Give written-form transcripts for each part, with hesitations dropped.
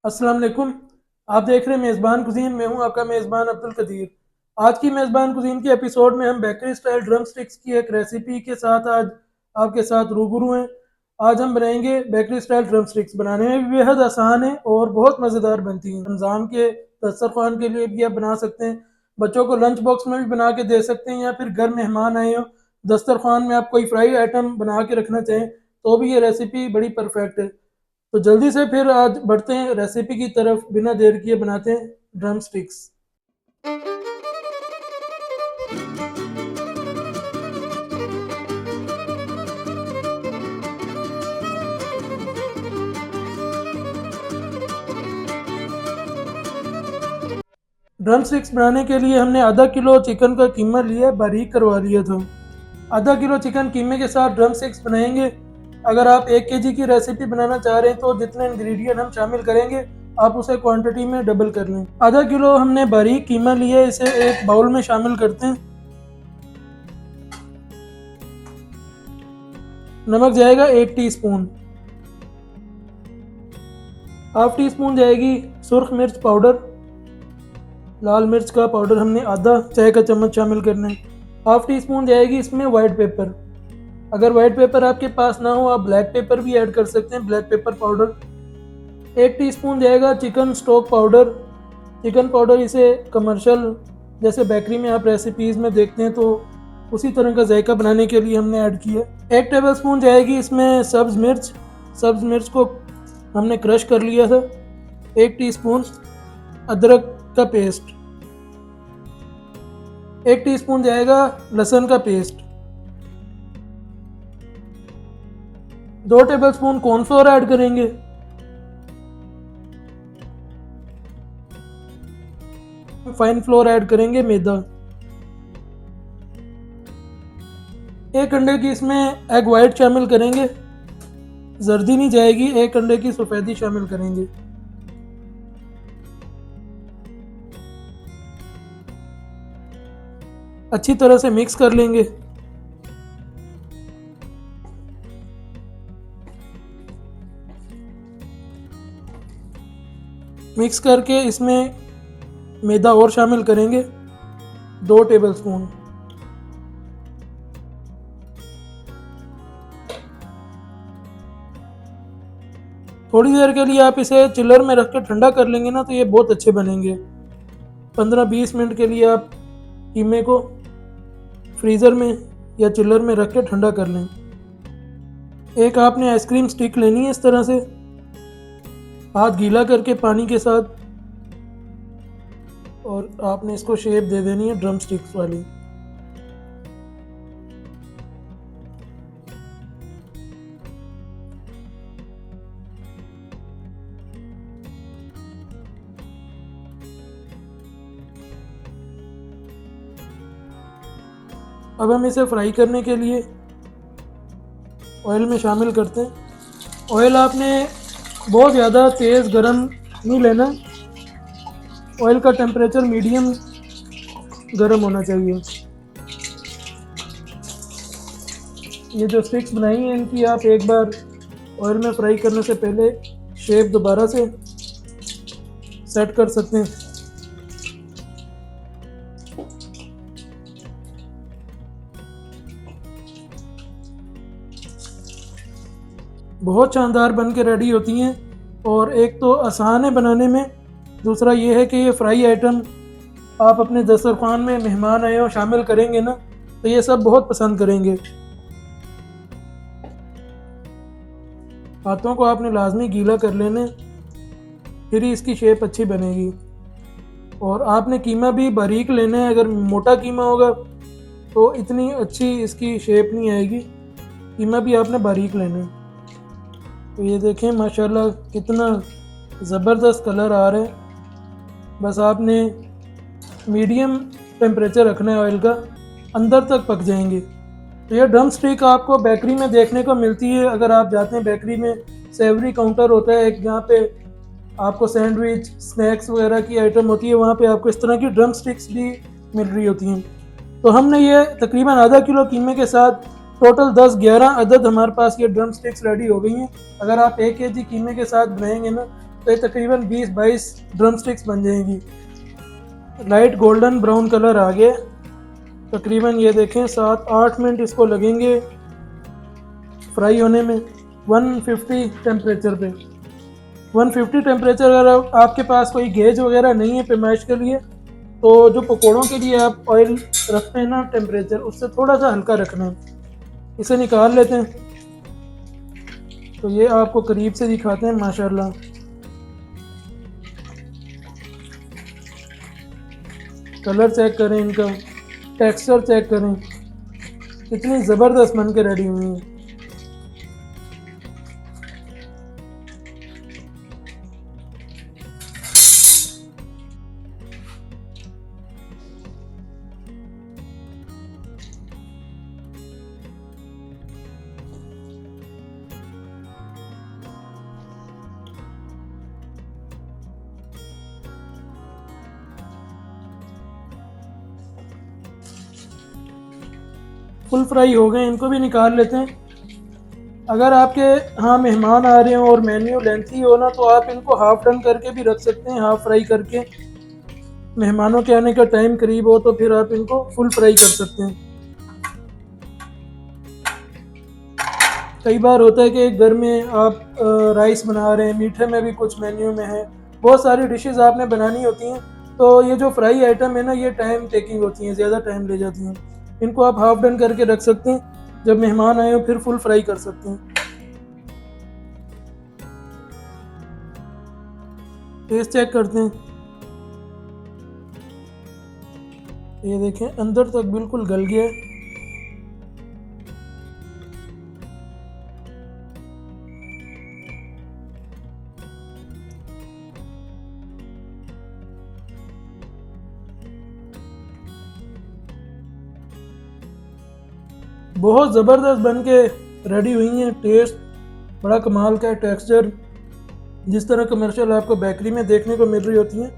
अस्सलाम वालेकुम। आप देख रहे हैं मेज़बान कुज़ीन। मैं हूं आपका मेज़बान अब्दुल कदीर। आज की मेज़बान कुज़ीन के एपिसोड में हम बेकरी स्टाइल ड्रम स्टिक्स की एक रेसिपी के साथ आज आपके साथ रूबरू हैं। आज हम बनाएंगे बेकरी स्टाइल ड्रम स्टिक्स। बनाने में भी बेहद आसान है और बहुत मज़ेदार बनती हैं। रमज़ान के दस्तरखान के लिए भी आप बना सकते हैं। बच्चों को लंच बॉक्स में भी बना के दे सकते हैं, या फिर घर मेहमान आए हो, दस्तरखान में आप कोई फ्राई आइटम बना के रखना चाहें तो भी ये रेसिपी बड़ी परफेक्ट है। तो जल्दी से फिर आज बढ़ते हैं रेसिपी की तरफ। बिना देर किए बनाते हैं ड्रम स्टिक्स। ड्रम स्टिक्स बनाने के लिए हमने आधा किलो चिकन का कीमा लिया, बारीक करवा लिया था। आधा किलो चिकन कीमे के साथ ड्रम स्टिक्स बनाएंगे। अगर आप 1 केजी की रेसिपी बनाना चाह रहे हैं तो जितने इंग्रेडिएंट हम शामिल करेंगे आप उसे क्वांटिटी में डबल कर लें। आधा किलो हमने बारीक कीमा लिया, इसे एक बाउल में शामिल करते हैं। नमक जाएगा 1 टीस्पून। हाफ टी स्पून जाएगी सुर्ख मिर्च पाउडर। लाल मिर्च का पाउडर हमने आधा चाय का चम्मच शामिल करना है। हाफ टी स्पून जाएगी इसमें वाइट पेपर। अगर वाइट पेपर आपके पास ना हो आप ब्लैक पेपर भी ऐड कर सकते हैं, ब्लैक पेपर पाउडर। 1 टीस्पून जाएगा chicken stock powder. Chicken powder इसे कमर्शियल जैसे बेकरी में आप रेसिपीज़ में देखते हैं तो उसी तरह का जायका बनाने के लिए हमने ऐड किया। 1 टेबलस्पून जाएगी इसमें सब्ज़ मिर्च। सब्ज़ मिर्च को हमने क्रश कर लिया था। 1 टीस्पून अदरक का पेस्ट। 1 टीस्पून जाएगा लहसुन का पेस्ट। 2 टेबलस्पून कॉर्नफ्लोर ऐड करेंगे। फाइन फ्लोर ऐड करेंगे मैदा। 1 अंडे की इसमें एग वाइट शामिल करेंगे, जर्दी नहीं जाएगी, 1 अंडे की सफ़ेदी शामिल करेंगे। अच्छी तरह से मिक्स कर लेंगे। मिक्स करके इसमें मैदा और शामिल करेंगे, 2 टेबलस्पून। थोड़ी देर के लिए आप इसे चिल्लर में रख के ठंडा कर लेंगे ना तो ये बहुत अच्छे बनेंगे। 15-20 मिनट के लिए आप कीमे को फ्रीज़र में या चिल्लर में रख के ठंडा कर लें। एक आपने आइसक्रीम स्टिक लेनी है, इस तरह से हाथ गीला करके पानी के साथ, और आपने इसको शेप दे देनी है ड्रम स्टिक्स वाली। अब हम इसे फ्राई करने के लिए ऑयल में शामिल करते हैं। ऑयल आपने बहुत ज़्यादा तेज़ गरम नहीं लेना, ऑयल का टेम्परेचर मीडियम गरम होना चाहिए। ये जो स्टिक्स बनाई हैं इनकी आप एक बार ऑयल में फ्राई करने से पहले शेप दोबारा से सेट कर सकते हैं। बहुत शानदार बन के रेडी होती हैं, और एक तो आसान है बनाने में, दूसरा ये है कि ये फ्राई आइटम आप अपने दस्तरखान में मेहमान आए हो शामिल करेंगे ना तो ये सब बहुत पसंद करेंगे। हाथों को आपने लाजमी गीला कर लेना, फिर ही इसकी शेप अच्छी बनेगी। और आपने कीमा भी बारीक लेना है, अगर मोटा कीमा होगा तो इतनी अच्छी इसकी शेप नहीं आएगी। कीमा भी आपने बारीक लेना है। तो ये देखें माशाल्लाह कितना ज़बरदस्त कलर आ रहा है। बस आपने मीडियम टेम्परेचर रखना है, ऑयल का अंदर तक पक जाएंगे। तो ये ड्रम स्टिक आपको बेकरी में देखने को मिलती है। अगर आप जाते हैं बेकरी में, सेवरी काउंटर होता है एक, जहाँ पे आपको सैंडविच स्नैक्स वगैरह की आइटम होती है, वहाँ पे आपको इस तरह की ड्रम स्टिक्स भी मिल रही होती हैं। तो हमने ये तकरीबन आधा किलो कीमे के साथ टोटल 10-11 अदद हमारे पास ये ड्रम स्टिक्स रेडी हो गई हैं। अगर आप 1 केजी कीमे के साथ बनाएंगे ना पे तकरीबन 20-22 ड्रम स्टिक्स बन जाएंगी। लाइट गोल्डन ब्राउन कलर आ गया। तकरीबन ये देखें 7-8 मिनट इसको लगेंगे फ्राई होने में 150 टेम्परेचर पे। 150 टेम्परेचर अगर आपके पास कोई गेज वगैरह नहीं है पैमाइश के लिए, तो जो पकौड़ों के लिए आप ऑयल रखते हैं ना टेम्परेचर, उससे थोड़ा सा हल्का रखना है। इसे निकाल लेते हैं। तो ये आपको करीब से दिखाते हैं माशाल्लाह। कलर चेक करें, इनका टेक्सचर चेक करें, कितनी ज़बरदस्त बन के रेडी हुई है। फुल फ्राई हो गए, इनको भी निकाल लेते हैं। अगर आपके यहाँ मेहमान आ रहे हो और मेन्यू लेंथी हो ना, तो आप इनको हाफ डन करके भी रख सकते हैं, हाफ फ्राई करके। मेहमानों के आने का टाइम करीब हो तो फिर आप इनको फुल फ्राई कर सकते हैं। कई बार होता है कि घर में आप राइस बना रहे हैं, मीठे में भी कुछ मेन्यू में है, बहुत सारी डिशेस आपने बनानी होती हैं, तो ये जो फ्राई आइटम है ना, ये टाइम टेकिंग होती हैं, ज़्यादा टाइम ले जाती हैं। इनको आप हाफ डन करके रख सकते हैं, जब मेहमान आए हो फिर फुल फ्राई कर सकते हैं। टेस्ट चेक करते हैं। ये देखें अंदर तक बिल्कुल गल गया है। बहुत ज़बरदस्त बन के रेडी हुई हैं। टेस्ट बड़ा कमाल का है, टेक्सचर जिस तरह कमर्शियल आपको बेकरी में देखने को मिल रही होती हैं।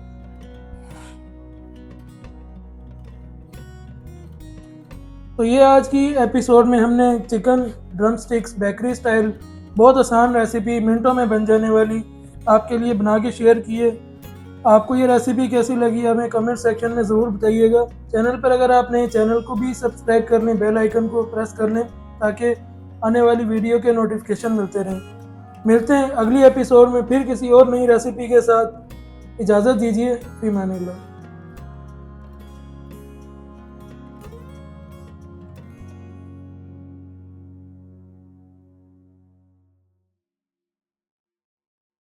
तो ये आज की एपिसोड में हमने chicken drum sticks bakery style, बहुत आसान रेसिपी, मिनटों में बन जाने वाली, आपके लिए बना के शेयर की है। आपको ये रेसिपी कैसी लगी हमें कमेंट सेक्शन में ज़रूर बताइएगा। चैनल पर अगर आप नए, चैनल को भी सब्सक्राइब कर लें, बेल आइकन को प्रेस कर लें, ताकि आने वाली वीडियो के नोटिफिकेशन मिलते रहें। मिलते हैं अगली एपिसोड में फिर किसी और नई रेसिपी के साथ। इजाज़त दीजिए। फी अमान अल्लाह।